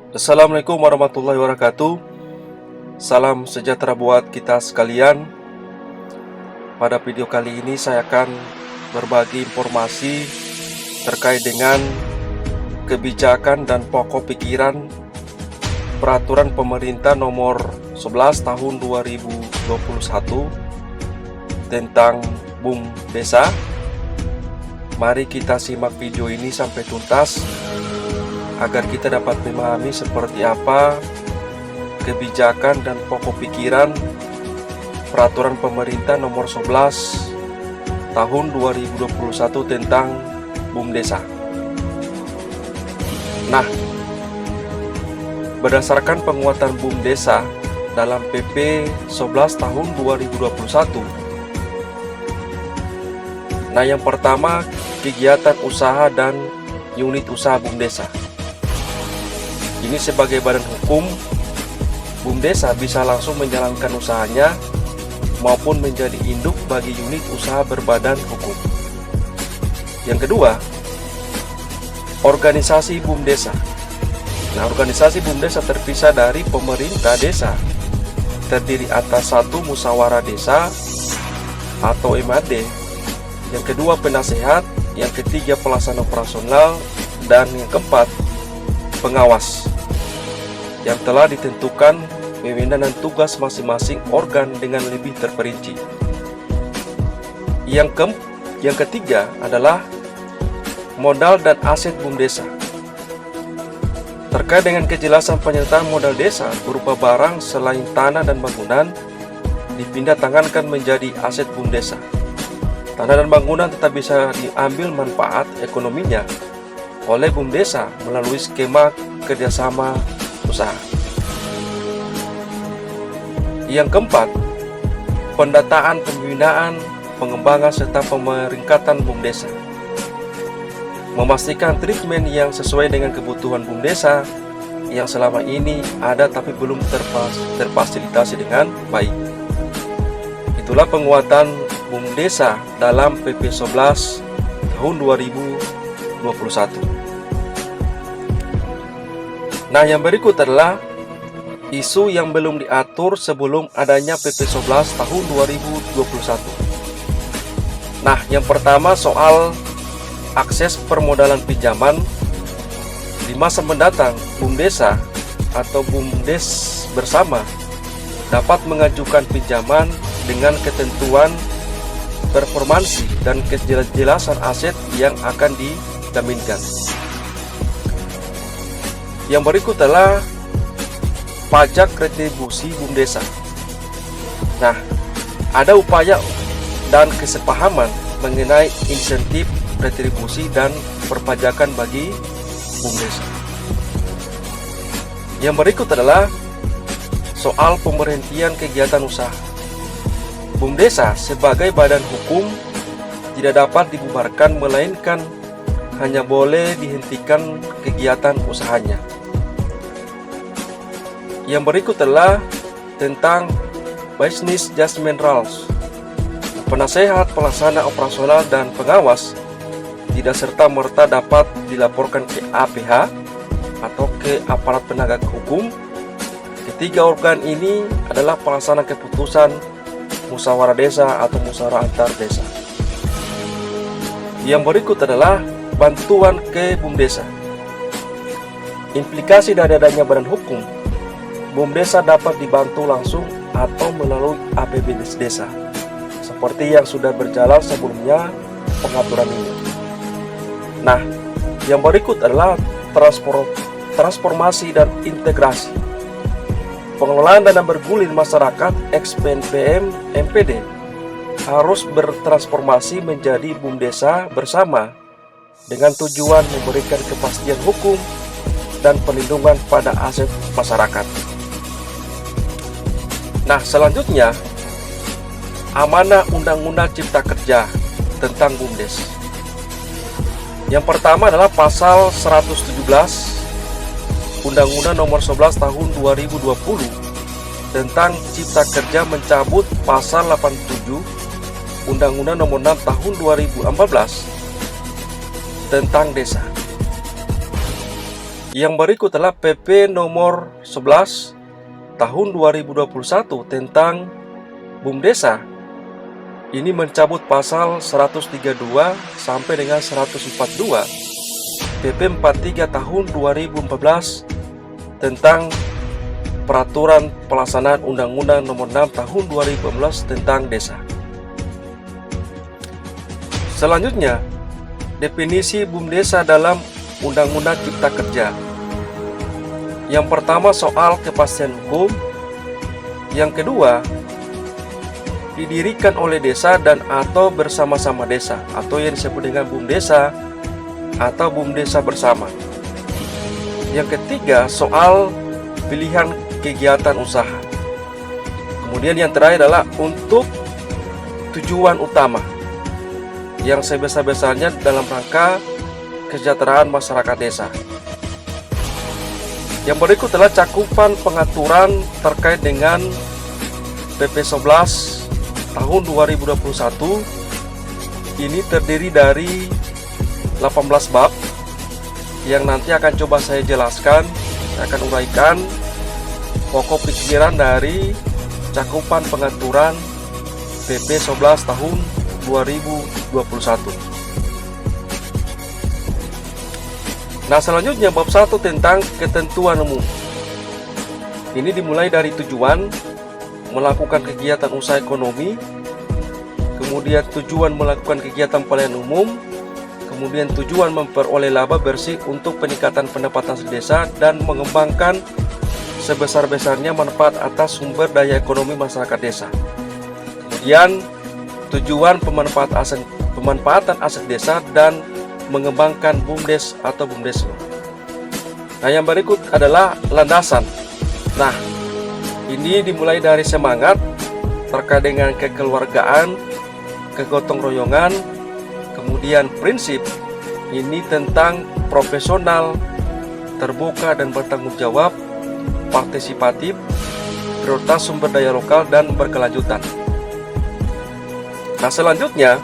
Assalamualaikum warahmatullahi wabarakatuh. Salam sejahtera buat kita sekalian. Pada video kali ini saya akan berbagi informasi terkait dengan kebijakan dan pokok pikiran Peraturan Pemerintah Nomor 11 Tahun 2021 tentang BUMDesa. Mari kita simak video ini sampai tuntas agar kita dapat memahami seperti apa kebijakan dan pokok pikiran Peraturan Pemerintah Nomor 11 Tahun 2021 tentang BUMDesa. Nah, berdasarkan penguatan BUMDesa dalam PP 11 Tahun 2021. Nah, yang pertama, kegiatan usaha dan unit usaha BUMDesa. Ini sebagai badan hukum, BUMDesa bisa langsung menjalankan usahanya maupun menjadi induk bagi unit usaha berbadan hukum. Yang kedua, organisasi BUMDesa. Nah, organisasi BUMDesa terpisah dari pemerintah desa, terdiri atas satu musyawarah desa atau MAD, yang kedua penasehat, yang ketiga pelaksana operasional, dan yang keempat pengawas, yang telah ditentukan wewenang dan tugas masing-masing organ dengan lebih terperinci. Yang ketiga adalah modal dan aset BUMDesa. Terkait dengan kejelasan penyertaan modal desa berupa barang selain tanah dan bangunan dipindah tangankan menjadi aset BUMDesa. Tanah dan bangunan tetap bisa diambil manfaat ekonominya oleh BUMDesa melalui skema kerjasama usaha. Yang keempat, pendataan, pembinaan, pengembangan, serta pemeringkatan BUMDesa. Memastikan treatment yang sesuai dengan kebutuhan BUMDesa yang selama ini ada tapi belum terfasilitasi dengan baik. Itulah penguatan BUMDesa dalam PP 11 tahun 2021. Nah, yang berikut adalah isu yang belum diatur sebelum adanya PP 11 tahun 2021. Nah, yang pertama soal akses permodalan pinjaman. Di masa mendatang, BUMDesa atau BUMDes bersama dapat mengajukan pinjaman dengan ketentuan performansi dan kejelasan aset yang akan dijaminkan. Yang berikut adalah pajak retribusi BUMDesa. Nah, ada upaya dan kesepahaman mengenai insentif retribusi dan perpajakan bagi BUMDesa. Yang berikut adalah soal pemberhentian kegiatan usaha. BUMDesa sebagai badan hukum tidak dapat dibubarkan, melainkan hanya boleh dihentikan kegiatan usahanya. Yang berikut adalah tentang Business Judgment Rules. Penasehat, pelaksana operasional, dan pengawas tidak serta-merta dapat dilaporkan ke APH atau ke aparat penegak hukum. Ketiga organ ini adalah pelaksana keputusan musyawarah desa atau musyawarah antar desa. Yang berikut adalah bantuan ke BUMDesa. Implikasi dari adanya badan hukum, BUMDesa dapat dibantu langsung atau melalui APBD desa, seperti yang sudah berjalan sebelumnya pengaturan ini. Nah, yang berikut adalah transformasi dan integrasi. Pengelolaan dana bergulir masyarakat (ex-PNPM MPD) harus bertransformasi menjadi BUMDesa bersama dengan tujuan memberikan kepastian hukum dan perlindungan pada aset masyarakat. Nah, selanjutnya amanah Undang-Undang Cipta Kerja tentang BUMDes. Yang pertama adalah pasal 117 Undang-Undang Nomor 11 Tahun 2020 tentang Cipta Kerja mencabut pasal 87 Undang-Undang Nomor 6 Tahun 2014 tentang desa. Yang berikut adalah PP nomor 11 tahun 2021 tentang BUMDesa. Ini mencabut pasal 132 sampai dengan 142 PP 43 tahun 2014 tentang Peraturan Pelaksanaan Undang-Undang Nomor 6 tahun 2014 tentang Desa. Selanjutnya, definisi BUMDesa dalam Undang-Undang Cipta Kerja. Yang pertama soal kepastian hukum. Yang kedua, didirikan oleh desa dan atau bersama-sama desa, atau yang disebut dengan BUMDesa atau BUMDesa bersama. Yang ketiga, soal pilihan kegiatan usaha. Kemudian yang terakhir adalah untuk tujuan utama yang sebesar-besarnya dalam rangka kesejahteraan masyarakat desa. Yang berikut adalah cakupan pengaturan terkait dengan PP 11 tahun 2021. Ini terdiri dari 18 bab yang nanti akan coba saya jelaskan. Saya akan uraikan pokok pikiran dari cakupan pengaturan PP 11 tahun 2021. Nah, selanjutnya bab 1 tentang ketentuan umum. Ini dimulai dari tujuan melakukan kegiatan usaha ekonomi, kemudian tujuan melakukan kegiatan pelayanan umum, kemudian tujuan memperoleh laba bersih untuk peningkatan pendapatan desa dan mengembangkan sebesar-besarnya manfaat atas sumber daya ekonomi masyarakat desa. Kemudian tujuan pemanfaatan aset desa dan mengembangkan BUMDes atau BUMDesma. Nah, yang berikut adalah landasan. Nah, ini dimulai dari semangat terkait dengan kekeluargaan, kegotong royongan, kemudian prinsip ini tentang profesional, terbuka dan bertanggung jawab, partisipatif, prioritas sumber daya lokal dan berkelanjutan. Nah, selanjutnya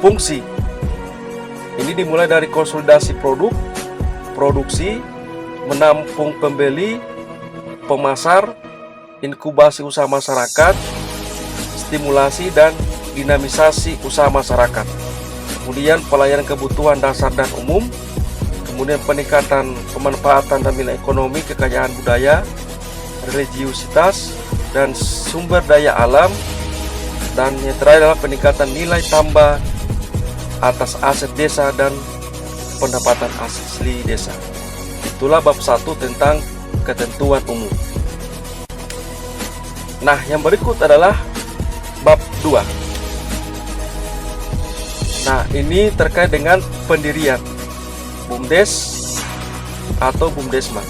fungsi. Ini dimulai dari konsolidasi produk, produksi, menampung pembeli, pemasar, inkubasi usaha masyarakat, stimulasi dan dinamisasi usaha masyarakat. Kemudian pelayanan kebutuhan dasar dan umum, kemudian peningkatan pemanfaatan dan nilai ekonomi, kekayaan budaya, religiusitas dan sumber daya alam, dan yang terakhir adalah peningkatan nilai tambah atas aset desa dan pendapatan asli desa. Itulah bab 1 tentang ketentuan umum. Nah, yang berikut adalah bab 2. Nah, ini terkait dengan pendirian BUMDes atau BUMDesma.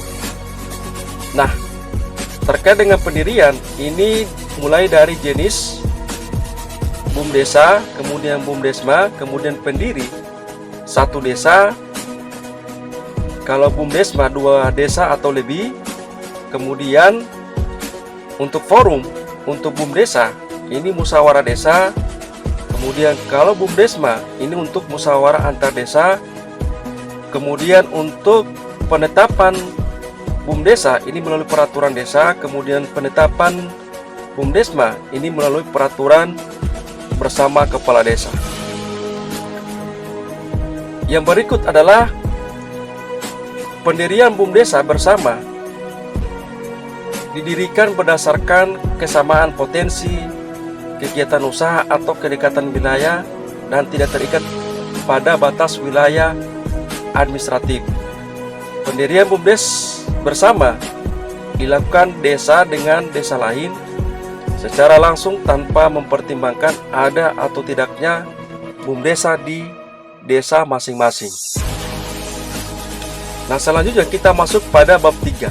Nah, terkait dengan pendirian ini mulai dari jenis BUMDesa, kemudian BUMDesma, kemudian pendiri 1 desa. Kalau BUMDesma 2 desa atau lebih. Kemudian untuk forum, untuk BUMDesa ini musyawarah desa. Kemudian kalau BUMDesma ini untuk musyawarah antar desa. Kemudian untuk penetapan BUMDesa ini melalui peraturan desa. Kemudian penetapan BUMDesma ini melalui peraturan bersama kepala desa. Yang berikut adalah pendirian BUMDesa bersama. Didirikan berdasarkan kesamaan potensi, kegiatan usaha atau kedekatan wilayah dan tidak terikat pada batas wilayah administratif. Pendirian BUMDes bersama dilakukan desa dengan desa lain secara langsung tanpa mempertimbangkan ada atau tidaknya BUMDesa di desa masing-masing. Nah, selanjutnya kita masuk pada bab 3.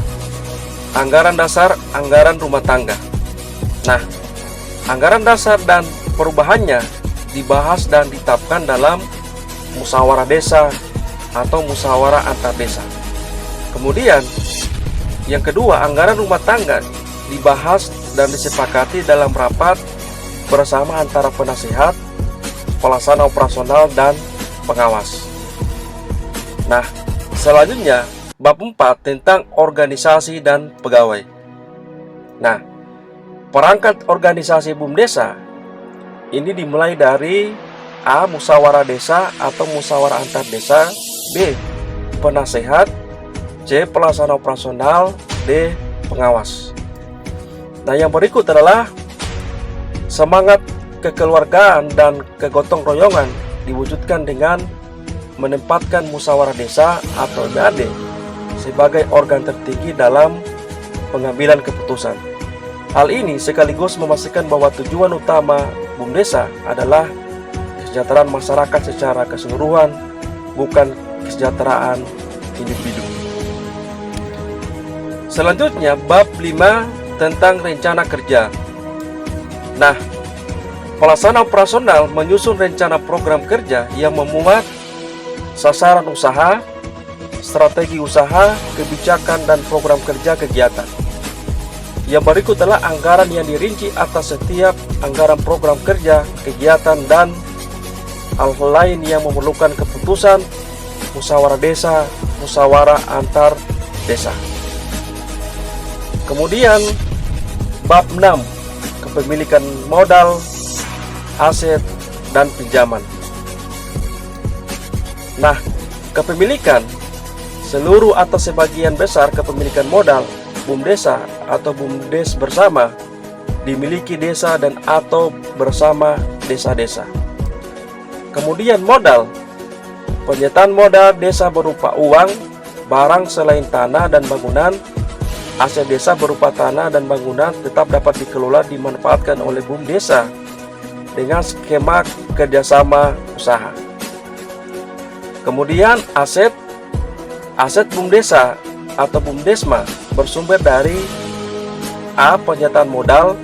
Anggaran dasar, anggaran rumah tangga. Nah, anggaran dasar dan perubahannya dibahas dan ditetapkan dalam musyawarah desa atau musyawarah antar desa. Kemudian, yang kedua, anggaran rumah tangga dibahas dan disepakati dalam rapat bersama antara penasihat, pelaksana operasional, dan pengawas. Nah, selanjutnya bab 4 tentang organisasi dan pegawai. Nah, perangkat organisasi BUM Desa ini dimulai dari A. Musyawarah desa atau musyawarah antar desa, B. Penasehat, C. Pelaksana operasional, D. Pengawas. Nah, yang berikut adalah semangat kekeluargaan dan kegotong royongan diwujudkan dengan menempatkan musyawarah desa atau MAD sebagai organ tertinggi dalam pengambilan keputusan. Hal ini sekaligus memastikan bahwa tujuan utama BUM Desa adalah kesejahteraan masyarakat secara keseluruhan, bukan kesejahteraan individu. Selanjutnya, bab 5 tentang rencana kerja. Nah, pelaksana operasional menyusun rencana program kerja yang memuat sasaran usaha, strategi usaha, kebijakan, dan program kerja kegiatan. Yang berikut adalah anggaran yang dirinci atas setiap anggaran program kerja, kegiatan, dan hal lain yang memerlukan keputusan musyawarah desa, musyawarah antar desa. Kemudian bab 6, kepemilikan modal, aset, dan pinjaman. Nah, kepemilikan seluruh atau sebagian besar kepemilikan modal BUM Desa atau BUMDes bersama dimiliki desa dan atau bersama desa-desa. Kemudian modal, penyertaan modal desa berupa uang, barang selain tanah dan bangunan. Aset desa berupa tanah dan bangunan tetap dapat dikelola dimanfaatkan oleh BUM Desa dengan skema kerjasama usaha. Kemudian aset BUM Desa atau BUMDesma bersumber dari A. Penyertaan modal,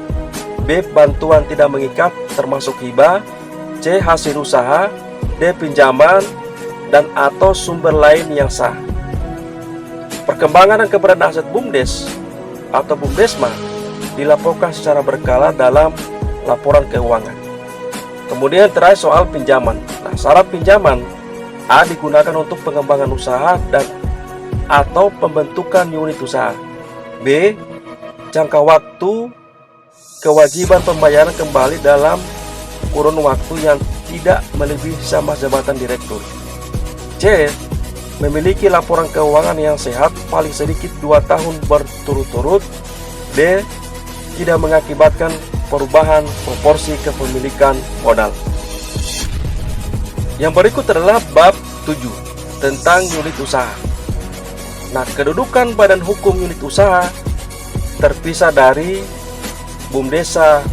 B. Bantuan tidak mengikat termasuk hibah, C. Hasil usaha, D. Pinjaman, dan atau sumber lain yang sah. Perkembangan dan keberadaan aset BUMDes atau BUMDesma dilaporkan secara berkala dalam laporan keuangan. Kemudian terakhir soal pinjaman. Nah, syarat pinjaman A. Digunakan untuk pengembangan usaha dan atau pembentukan unit usaha. B. Jangka waktu kewajiban pembayaran kembali dalam kurun waktu yang tidak melebihi masa jabatan direktur. C. Memiliki laporan keuangan yang sehat paling sedikit 2 tahun berturut-turut. D. Tidak mengakibatkan perubahan proporsi kepemilikan modal. Yang berikut adalah bab 7 tentang unit usaha. Nah, kedudukan badan hukum unit usaha terpisah dari BUM Desa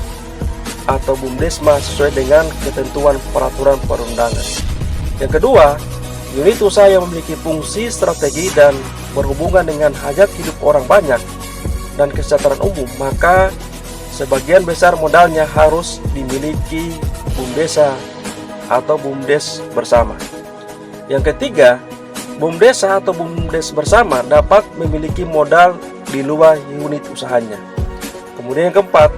atau BUMDesma sesuai dengan ketentuan peraturan perundangan. Yang kedua, unit usaha yang memiliki fungsi strategi dan berhubungan dengan hajat hidup orang banyak dan kesejahteraan umum, maka sebagian besar modalnya harus dimiliki BUM Desa atau BUMDes bersama. Yang ketiga, BUM Desa atau BUMDes bersama dapat memiliki modal di luar unit usahanya. Kemudian yang keempat,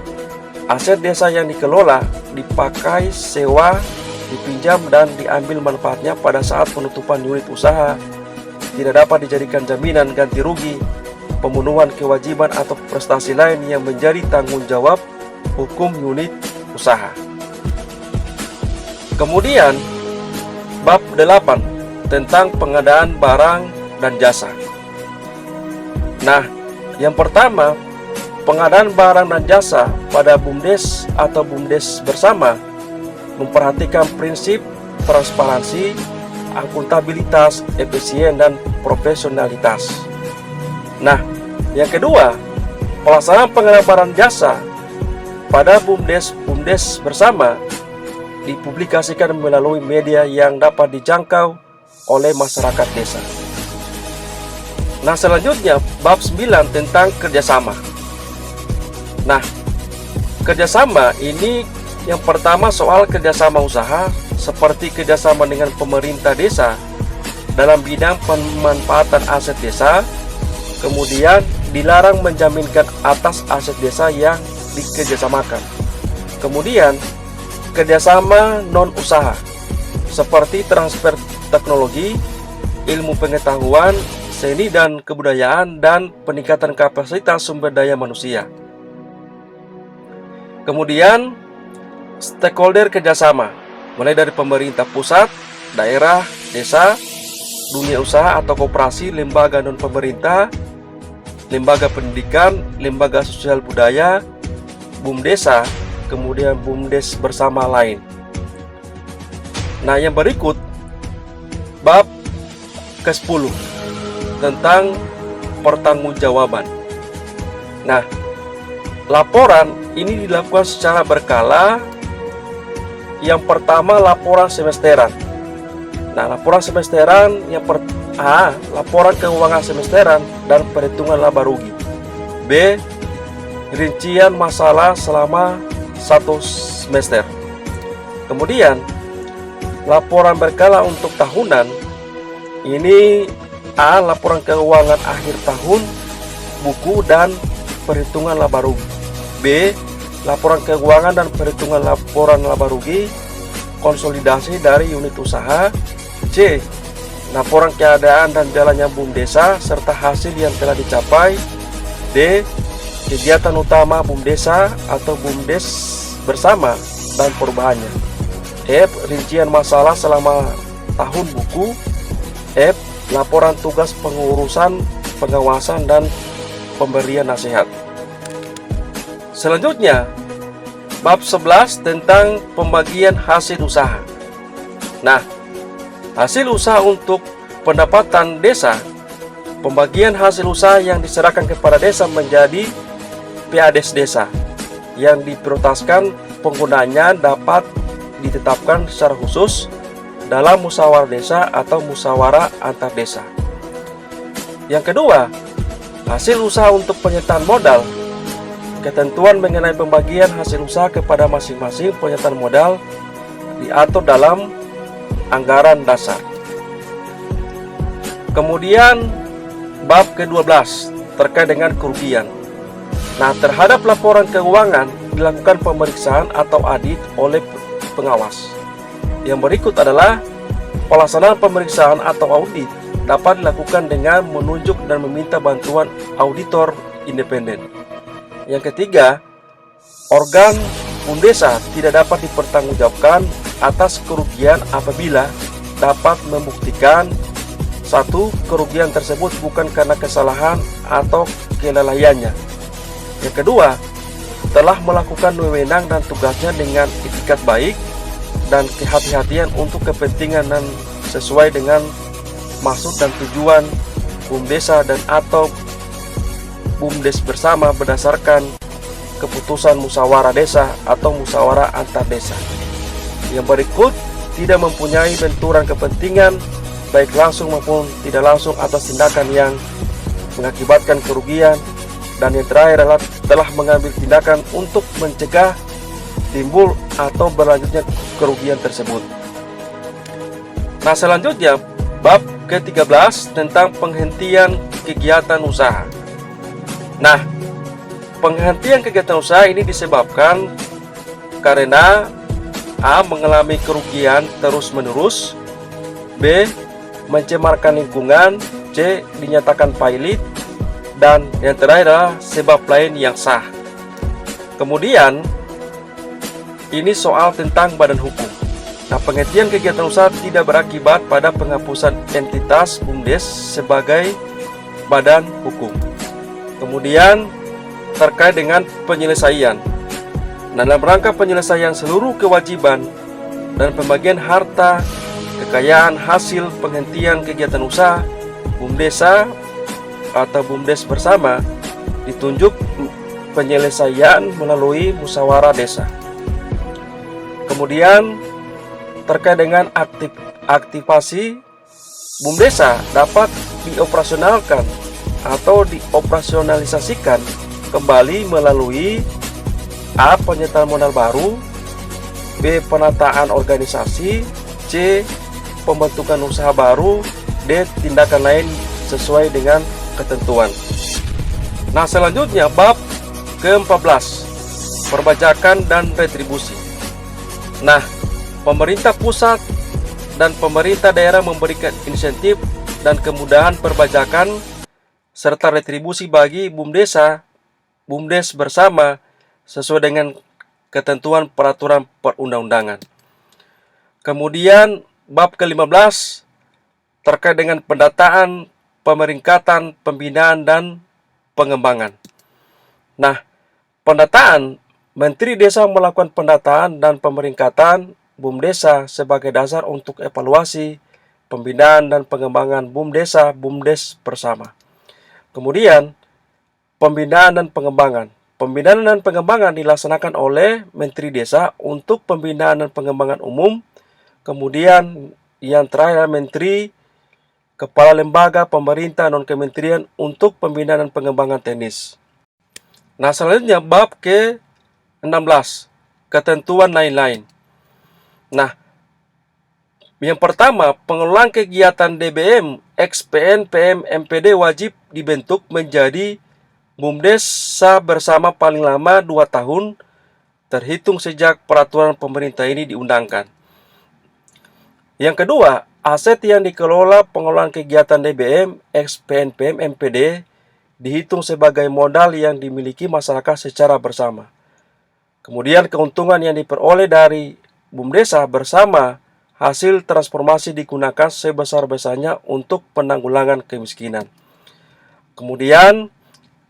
aset desa yang dikelola dipakai, sewa, dipinjam, dan diambil manfaatnya pada saat penutupan unit usaha tidak dapat dijadikan jaminan ganti rugi, pemenuhan kewajiban atau prestasi lain yang menjadi tanggung jawab hukum unit usaha. Kemudian bab 8 tentang pengadaan barang dan jasa. Nah, yang pertama, pengadaan barang dan jasa pada BUMDes atau BUMDes bersama memperhatikan prinsip transparansi, akuntabilitas, efisien, dan profesionalitas. Nah, yang kedua, pelaksanaan pengadaan barang jasa pada BUMDes bersama dipublikasikan melalui media yang dapat dijangkau oleh masyarakat desa. Nah, selanjutnya bab 9 tentang kerjasama. Nah, kerjasama ini yang pertama soal kerjasama usaha seperti kerjasama dengan pemerintah desa dalam bidang pemanfaatan aset desa. Kemudian dilarang menjaminkan atas aset desa yang dikerjasamakan. Kemudian kerjasama non-usaha seperti transfer teknologi, ilmu pengetahuan, seni dan kebudayaan, dan peningkatan kapasitas sumber daya manusia. Kemudian, stakeholder kerjasama, mulai dari pemerintah pusat, daerah, desa, dunia usaha atau koperasi, lembaga non-pemerintah, lembaga pendidikan, lembaga sosial budaya, BUMDesa, kemudian BUMDes bersama lain. Nah, yang berikut bab ke-10 tentang pertanggungjawaban. Nah, laporan ini dilakukan secara berkala. Yang pertama, laporan semesteran. Nah, laporan semesteran laporan keuangan semesteran dan perhitungan laba rugi. B, rincian masalah selama 1 semester. Kemudian, laporan berkala untuk tahunan. Ini A, laporan keuangan akhir tahun, buku dan perhitungan laba rugi. B, laporan keuangan dan perhitungan laporan laba rugi konsolidasi dari unit usaha. C, laporan keadaan dan jalannya BUMDesa serta hasil yang telah dicapai. D, kegiatan utama BUMDesa atau BUMDes bersama dan perubahannya. F, rincian masalah selama tahun buku. F, laporan tugas pengurusan, pengawasan, dan pemberian nasihat. Selanjutnya, bab 11 tentang pembagian hasil usaha. Nah, hasil usaha untuk pendapatan desa, pembagian hasil usaha yang diserahkan kepada desa menjadi PADes desa, yang diprioritaskan penggunaannya dapat ditetapkan secara khusus dalam musyawarah desa atau musyawarah antar desa. Yang kedua, hasil usaha untuk penyertaan modal. Ketentuan mengenai pembagian hasil usaha kepada masing-masing penyertaan modal diatur dalam anggaran dasar. Kemudian bab ke-12 terkait dengan kerugian. Nah, terhadap laporan keuangan dilakukan pemeriksaan atau audit oleh pengawas. Yang berikut adalah pelaksanaan pemeriksaan atau audit dapat dilakukan dengan menunjuk dan meminta bantuan auditor independen. Yang ketiga, organ BUMDesa tidak dapat dipertanggungjawabkan atas kerugian apabila dapat membuktikan: 1. Kerugian tersebut bukan karena kesalahan atau kelalaiannya. Yang kedua, telah melakukan wewenang dan tugasnya dengan itikat baik dan kehati-hatian untuk kepentingan dan sesuai dengan maksud dan tujuan BUMDesa dan atau BUMDes bersama berdasarkan keputusan musyawarah desa atau musyawarah antar desa. Yang berikut tidak mempunyai benturan kepentingan baik langsung maupun tidak langsung atas tindakan yang mengakibatkan kerugian. Dan yang terakhir adalah telah mengambil tindakan untuk mencegah timbul atau berlanjutnya kerugian tersebut. Nah, selanjutnya bab ke-13 tentang penghentian kegiatan usaha. Nah, penghentian kegiatan usaha ini disebabkan karena A. mengalami kerugian terus-menerus, B. mencemarkan lingkungan, C. dinyatakan pailit, dan yang terakhir adalah sebab lain yang sah. Kemudian ini soal tentang badan hukum. Nah, penghentian kegiatan usaha tidak berakibat pada penghapusan entitas BUMDes sebagai badan hukum. Kemudian terkait dengan penyelesaian. Nah, dalam rangka penyelesaian seluruh kewajiban dan pembagian harta kekayaan hasil penghentian kegiatan usaha, BUMDesa atau BUMDes bersama ditunjuk penyelesaian melalui musyawarah desa. Kemudian terkait dengan aktivasi BUMDesa dapat dioperasionalkan atau dioperasionalisasikan kembali melalui A. penyertaan modal baru, B. penataan organisasi, C. pembentukan usaha baru, D. tindakan lain sesuai dengan ketentuan. Nah, selanjutnya bab ke-14 perbajakan dan retribusi. Nah, pemerintah pusat dan pemerintah daerah memberikan insentif dan kemudahan perpajakan serta retribusi bagi BUMDes bersama sesuai dengan ketentuan peraturan perundang-undangan. Kemudian bab ke-15 terkait dengan pendataan, pemeringkatan, pembinaan, dan pengembangan. Nah, pendataan, Menteri Desa melakukan pendataan dan pemeringkatan BUMDesa sebagai dasar untuk evaluasi, pembinaan, dan pengembangan BUMDes bersama. Kemudian, pembinaan dan pengembangan. Pembinaan dan pengembangan dilaksanakan oleh Menteri Desa untuk pembinaan dan pengembangan umum. Kemudian, yang terakhir, Menteri Kepala Lembaga Pemerintah Non-Kementerian untuk pembinaan dan pengembangan teknis. Nah, selanjutnya bab ke-16, ketentuan lain-lain. Nah, yang pertama, pengelolaan kegiatan DBM, XPN, PM, MPD wajib dibentuk menjadi BUMDesa bersama paling lama 2 tahun terhitung sejak peraturan pemerintah ini diundangkan. Yang kedua, aset yang dikelola pengelolaan kegiatan DBM, XPN, PM, MPD dihitung sebagai modal yang dimiliki masyarakat secara bersama. Kemudian keuntungan yang diperoleh dari BUMDesa bersama hasil transformasi digunakan sebesar-besarnya untuk penanggulangan kemiskinan. Kemudian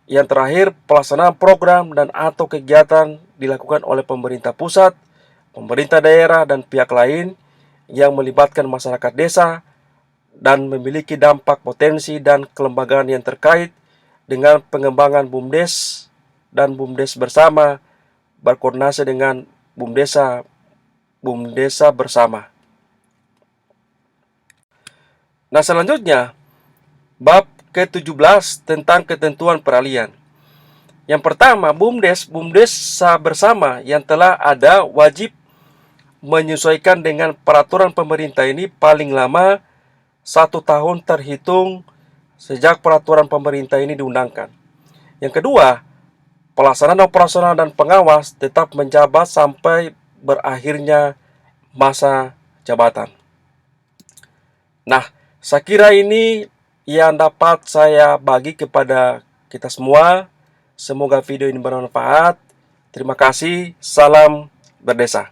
yang terakhir, pelaksanaan program dan atau kegiatan dilakukan oleh pemerintah pusat, pemerintah daerah, dan pihak lain yang melibatkan masyarakat desa dan memiliki dampak potensi dan kelembagaan yang terkait dengan pengembangan BUMDes dan BUMDes bersama berkoordinasi dengan BUMDesa bersama. Nah, selanjutnya bab ke-17 tentang ketentuan peralihan. Yang pertama, BUMDesa bersama yang telah ada wajib menyesuaikan dengan peraturan pemerintah ini paling lama 1 tahun terhitung sejak peraturan pemerintah ini diundangkan. Yang kedua, pelaksanaan operasional dan pengawas tetap menjabat sampai berakhirnya masa jabatan. Nah, saya kira ini yang dapat saya bagi kepada kita semua. Semoga video ini bermanfaat. Terima kasih. Salam berdesa.